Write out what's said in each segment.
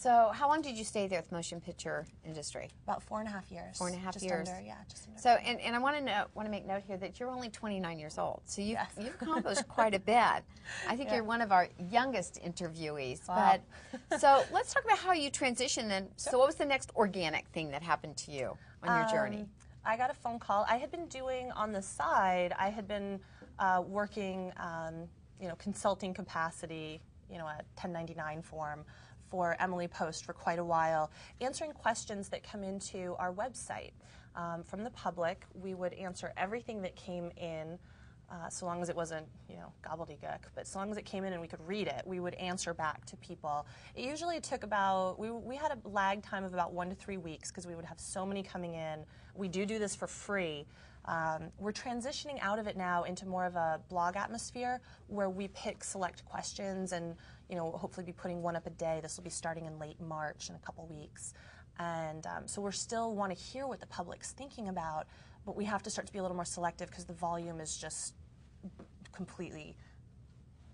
So how long did you stay there with the motion picture industry? About 4.5 years. 4.5 just years. Under, yeah, just under. So, and I want to make note here that you're only 29 years old. So you've accomplished quite a bit. I think you're one of our youngest interviewees. Wow. But so let's talk about how you transitioned then. So what was the next organic thing that happened to you on your journey? I got a phone call. I had been doing on the side, I had been working, consulting capacity, a 1099 form for Emily Post for quite a while, answering questions that come into our website. From the public, we would answer everything that came in, so long as it wasn't, gobbledygook, but so long as it came in and we could read it, we would answer back to people. It usually took about, we had a lag time of about 1 to 3 weeks because we would have so many coming in. We do this for free. We're transitioning out of it now into more of a blog atmosphere where we pick select questions and hopefully be putting one up a day. This will be starting in late March in a couple weeks. And so we still want to hear what the public's thinking about, but we have to start to be a little more selective because the volume is just completely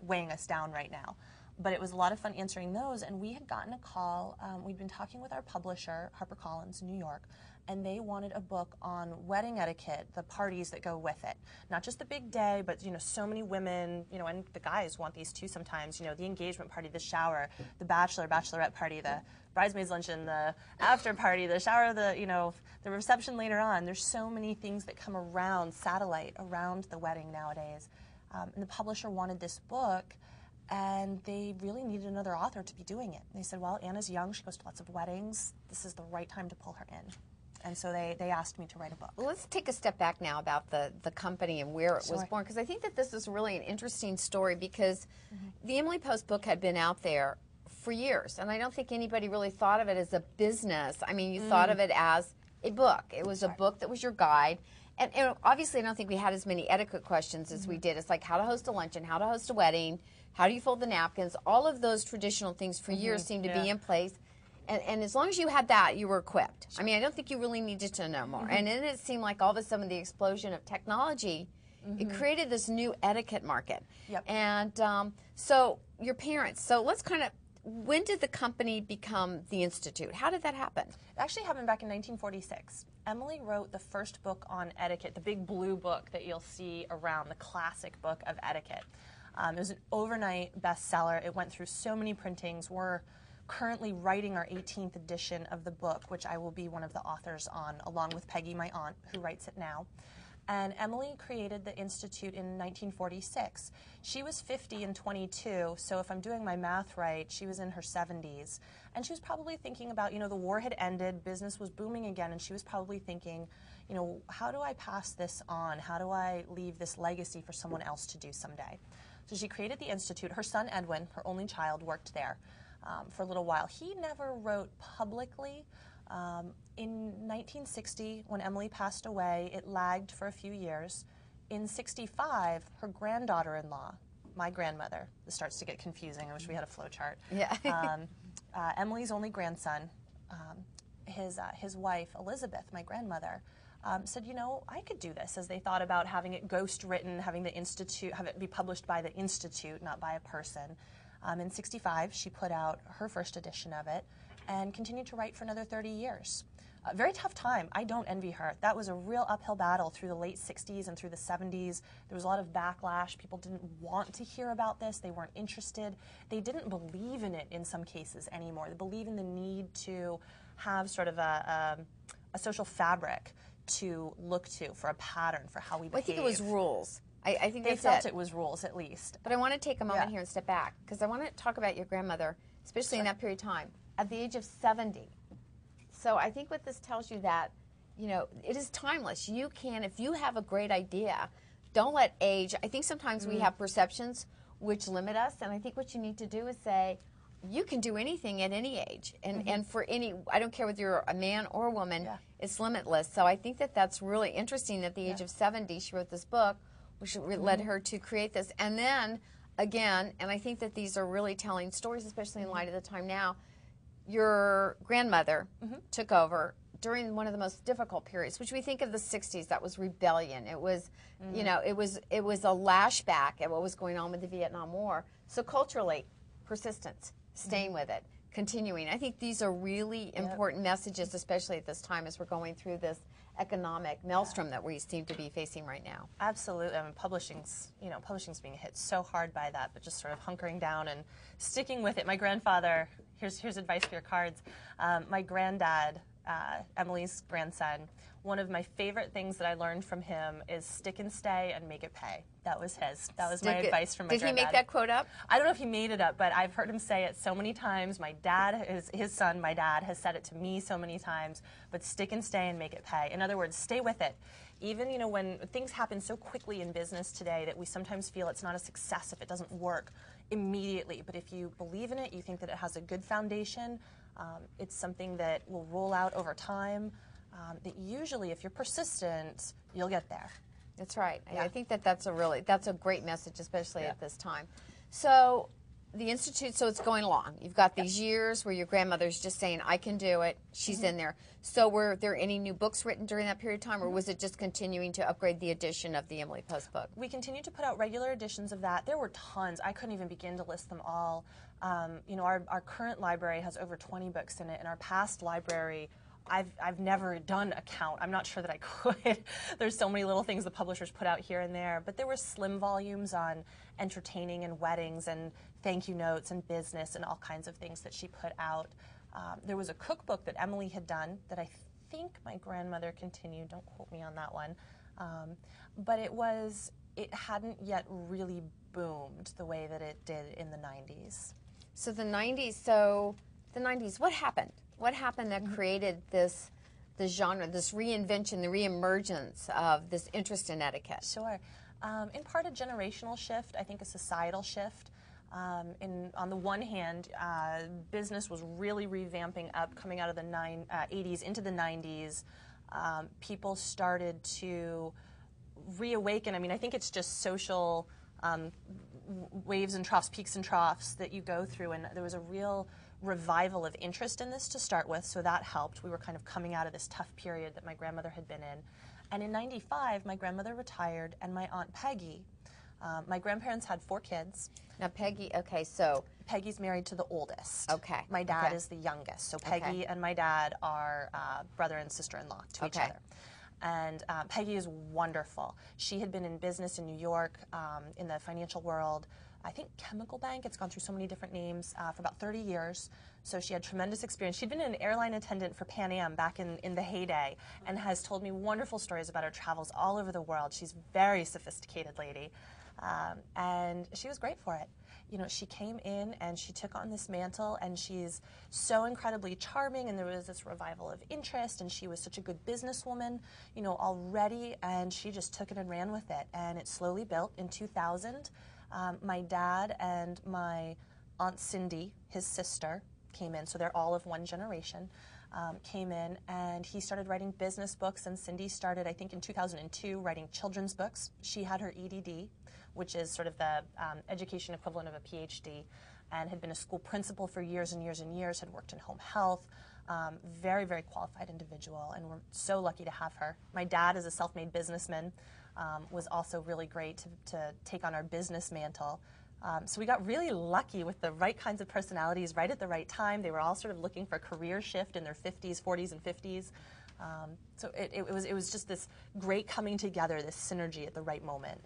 weighing us down right now. But it was a lot of fun answering those, and we had gotten a call. We'd been talking with our publisher, HarperCollins, New York, and they wanted a book on wedding etiquette, the parties that go with it. Not just the big day, but so many women, and the guys want these too sometimes, the engagement party, the shower, the bachelorette party, the bridesmaids luncheon, the after party, the shower, the reception later on. There's so many things that come around, satellite, around the wedding nowadays. And the publisher wanted this book, and they really needed another author to be doing it. And they said, well, Anna's young, she goes to lots of weddings, this is the right time to pull her in. And so they asked me to write a book. Well, let's take a step back now about the company and where it was born, because I think that this is really an interesting story because the Emily Post book had been out there for years, and I don't think anybody really thought of it as a business. I mean, you thought of it as a book. It was a book that was your guide. And obviously, I don't think we had as many etiquette questions as we did. It's like how to host a luncheon, how to host a wedding, how do you fold the napkins. All of those traditional things for years seemed to be in place. And as long as you had that, you were equipped. I mean, I don't think you really needed to know more. And then it seemed like all of a sudden the explosion of technology, it created this new etiquette market. And so your parents, so let's kind of, when did the company become the Institute? How did that happen? It actually happened back in 1946. Emily wrote the first book on etiquette, the big blue book that you'll see around, the classic book of etiquette. It was an overnight bestseller. It went through so many printings. We're currently writing our 18th edition of the book, which I will be one of the authors on, along with Peggy, my aunt, who writes it now. And Emily created the Institute in 1946. She was 50 and 22, so if I'm doing my math right, she was in her 70s. And she was probably thinking about, the war had ended, business was booming again, and she was probably thinking, how do I pass this on? How do I leave this legacy for someone else to do someday? So she created the Institute. Her son, Edwin, her only child, worked there for a little while. He never wrote publicly. In 1960, when Emily passed away, it lagged for a few years. In 65, her granddaughter-in-law, my grandmother, this starts to get confusing, I wish we had a flow chart. Emily's only grandson, his wife, Elizabeth, my grandmother, said, I could do this, as they thought about having it ghost-written, having the Institute, have it be published by the Institute, not by a person. In 65, she put out her first edition of it and continued to write for another 30 years. A very tough time. I don't envy her. That was a real uphill battle through the late 60s and through the 70s. There was a lot of backlash. People didn't want to hear about this. They weren't interested. They didn't believe in it in some cases anymore. They believe in the need to have sort of a social fabric to look to for a pattern for how we behave. I think it was rules. I think they felt it was rules, at least. But I want to take a moment here and step back, because I want to talk about your grandmother, especially in that period of time, at the age of 70. So I think what this tells you that, it is timeless. You can, if you have a great idea, don't let age, I think sometimes we have perceptions which limit us, and I think what you need to do is say, you can do anything at any age, and for any, I don't care whether you're a man or a woman, it's limitless. So I think that that's really interesting. At the age of 70, she wrote this book, which led her to create this. And then, again, and I think that these are really telling stories, especially in light of the time now, your grandmother took over during one of the most difficult periods, which we think of the 60s, that was rebellion. It was, it was a lashback at what was going on with the Vietnam War. So culturally, persistence, staying with it, continuing. I think these are really important messages, especially at this time as we're going through this economic maelstrom that we seem to be facing right now. Absolutely. I mean, publishing's being hit so hard by that, but just sort of hunkering down and sticking with it. My grandfather, here's advice for your cards. My granddad, Emily's grandson, one of my favorite things that I learned from him is stick and stay and make it pay. That was his. That was my advice from my granddad. Did he make that quote up? I don't know if he made it up, but I've heard him say it so many times. My dad, his son, my dad, has said it to me so many times, but stick and stay and make it pay. In other words, stay with it. Even, when things happen so quickly in business today that we sometimes feel it's not a success if it doesn't work immediately. But if you believe in it, you think that it has a good foundation, it's something that will roll out over time, that usually if you're persistent, you'll get there. That's right. Yeah. I think that's a great message, especially at this time. So the Institute, so it's going along. You've got these years where your grandmother's just saying, I can do it. She's in there. So were there any new books written during that period of time, or was it just continuing to upgrade the edition of the Emily Post book? We continued to put out regular editions of that. There were tons. I couldn't even begin to list them all. Our current library has over 20 books in it, and our past library, I've never done a count. I'm not sure that I could. There's so many little things the publishers put out here and there. But there were slim volumes on entertaining and weddings and thank you notes and business and all kinds of things that she put out. There was a cookbook that Emily had done that I think my grandmother continued. Don't quote me on that one. But it hadn't yet really boomed the way that it did in the 90s. So the 90s, what happened? What happened that created the genre, this reinvention, the reemergence of this interest in etiquette? Sure. In part a generational shift, I think a societal shift. On the one hand, business was really revamping up coming out of the 80s into the 90s. People started to reawaken. I mean, I think it's just social waves and troughs, peaks and troughs that you go through, and there was a real revival of interest in this to start with, so that helped. We were kind of coming out of this tough period that my grandmother had been in. And in '95, my grandmother retired, and my Aunt Peggy, my grandparents had 4 kids. Now Peggy, okay, so. Peggy's married to the oldest. Okay. My dad is the youngest, so Peggy and my dad are brother and sister-in-law to each other. And Peggy is wonderful. She had been in business in New York, in the financial world, I think Chemical Bank, it's gone through so many different names, for about 30 years. So she had tremendous experience. She'd been an airline attendant for Pan Am back in the heyday and has told me wonderful stories about her travels all over the world. She's a very sophisticated lady, and she was great for it. She came in and she took on this mantle, and she's so incredibly charming, and there was this revival of interest, and she was such a good businesswoman, already, and she just took it and ran with it, and it slowly built. In 2000, my dad and my Aunt Cindy, his sister, came in, so they're all of one generation, came in, and he started writing business books, and Cindy started, I think in 2002, writing children's books. She had her EDD, which is sort of the education equivalent of a PhD, and had been a school principal for years and years and years, had worked in home health, very, very qualified individual, and we're so lucky to have her. My dad is a self-made businessman, was also really great to take on our business mantle. So we got really lucky with the right kinds of personalities right at the right time. They were all sort of looking for a career shift in their 50s, 40s, and 50s. So it was just this great coming together, this synergy at the right moment.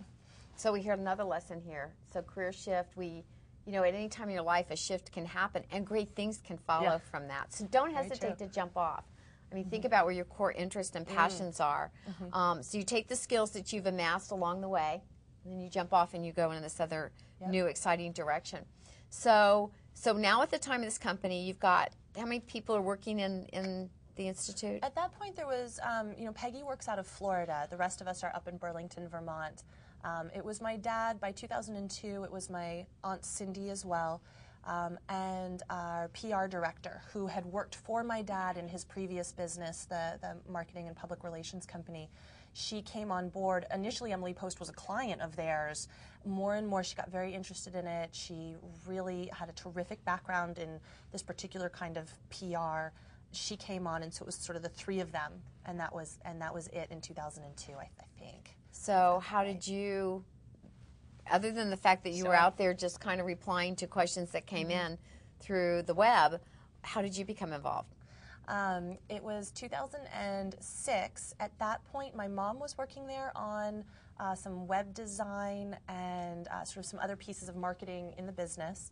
So we heard another lesson here. So career shift, at any time in your life, a shift can happen, and great things can follow from that. So don't hesitate to jump off. I mean, think about where your core interests and passions are. So you take the skills that you've amassed along the way, and then you jump off and you go in this other new, exciting direction. So now at the time of this company, you've got, how many people are working in the Institute? At that point, there was, Peggy works out of Florida. The rest of us are up in Burlington, Vermont. It was my dad. By 2002, it was my Aunt Cindy as well, and our PR director, who had worked for my dad in his previous business, the marketing and public relations company. She came on board. Initially, Emily Post was a client of theirs. More and more, she got very interested in it. She really had a terrific background in this particular kind of PR. She came on, and so it was sort of the 3 of them, and that was it in 2002, I think. So how did you, other than the fact that you were out there just kind of replying to questions that came in through the web, how did you become involved? It was 2006. At that point, my mom was working there on some web design and sort of some other pieces of marketing in the business.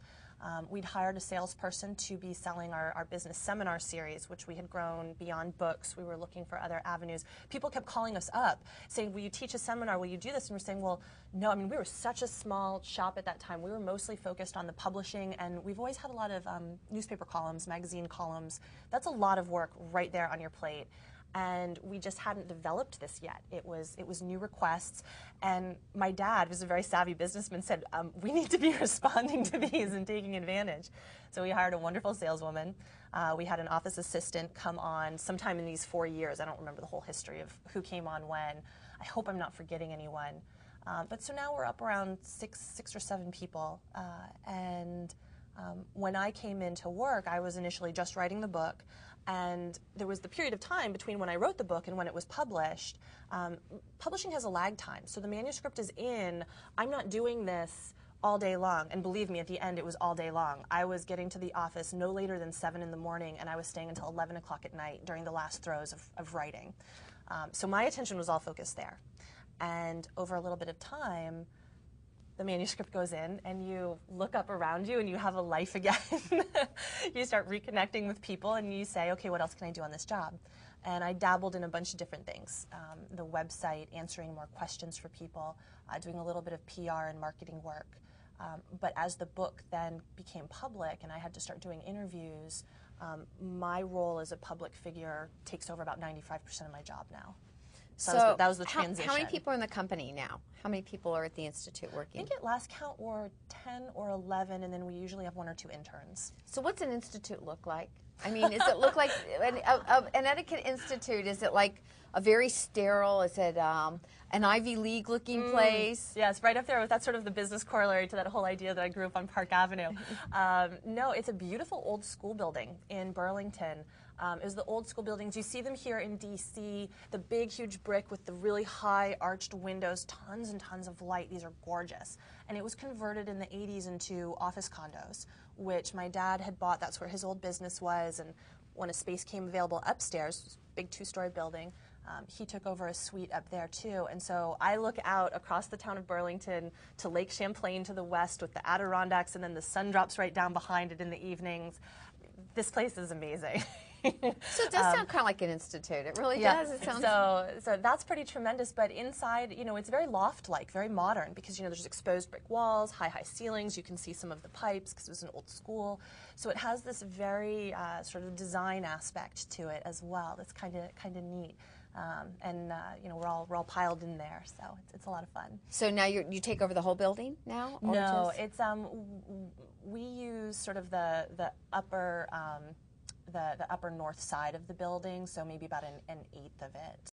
We'd hired a salesperson to be selling our business seminar series, which we had grown beyond books. We were looking for other avenues. People kept calling us up saying, will you teach a seminar? Will you do this? And we're saying, well, no. I mean, we were such a small shop at that time. We were mostly focused on the publishing, and we've always had a lot of newspaper columns, magazine columns. That's a lot of work right there on your plate. And we just hadn't developed this yet. It was new requests, and my dad, who's a very savvy businessman, said, we need to be responding to these and taking advantage. So we hired a wonderful saleswoman. We had an office assistant come on sometime in these 4 years. I don't remember the whole history of who came on when. I hope I'm not forgetting anyone. But so now we're up around six or seven people. When I came into work, I was initially just writing the book. And there was the period of time between when I wrote the book and when it was published. Publishing has a lag time. So the manuscript is in. I'm not doing this all day long. And believe me, at the end, it was all day long. I was getting to the office no later than 7 in the morning, and I was staying until 11 o'clock at night during the last throes of writing. So my attention was all focused there. And over a little bit of time, the manuscript goes in, and you look up around you, and you have a life again. You start reconnecting with people, and you say, okay, what else can I do on this job? And I dabbled in a bunch of different things. The website, answering more questions for people, doing a little bit of PR and marketing work. But as the book then became public, and I had to start doing interviews, my role as a public figure takes over about 95% of my job now. So that was the transition. How many people are in the company now? How many people are at the Institute working? I think at last count we're 10 or 11, and then we usually have 1 or 2 interns. So what's an institute look like? I mean, does it look like an Etiquette Institute? Is it like a very sterile, is it an Ivy League looking place? Yes, right up there. That's sort of the business corollary to that whole idea that I grew up on Park Avenue. No, it's a beautiful old school building in Burlington. It was the old school buildings. You see them here in D.C., the big, huge brick with the really high arched windows, tons and tons of light. These are gorgeous. And it was converted in the 80s into office condos, which my dad had bought. That's where his old business was. And when a space came available upstairs, big 2-story building, he took over a suite up there too. And so I look out across the town of Burlington to Lake Champlain to the west with the Adirondacks, and then the sun drops right down behind it in the evenings. This place is amazing. So it does sound kind of like an institute. It really does. It sounds so that's pretty tremendous. But inside, you know, it's very loft-like, very modern, because, you know, there's exposed brick walls, high ceilings. You can see some of the pipes because it was an old school. So it has this very sort of design aspect to it as well. That's kind of neat. You know, we're all piled in there, so it's a lot of fun. So now you take over the whole building now? Or no, it's we use sort of the upper. The upper north side of the building, so maybe about an eighth of it.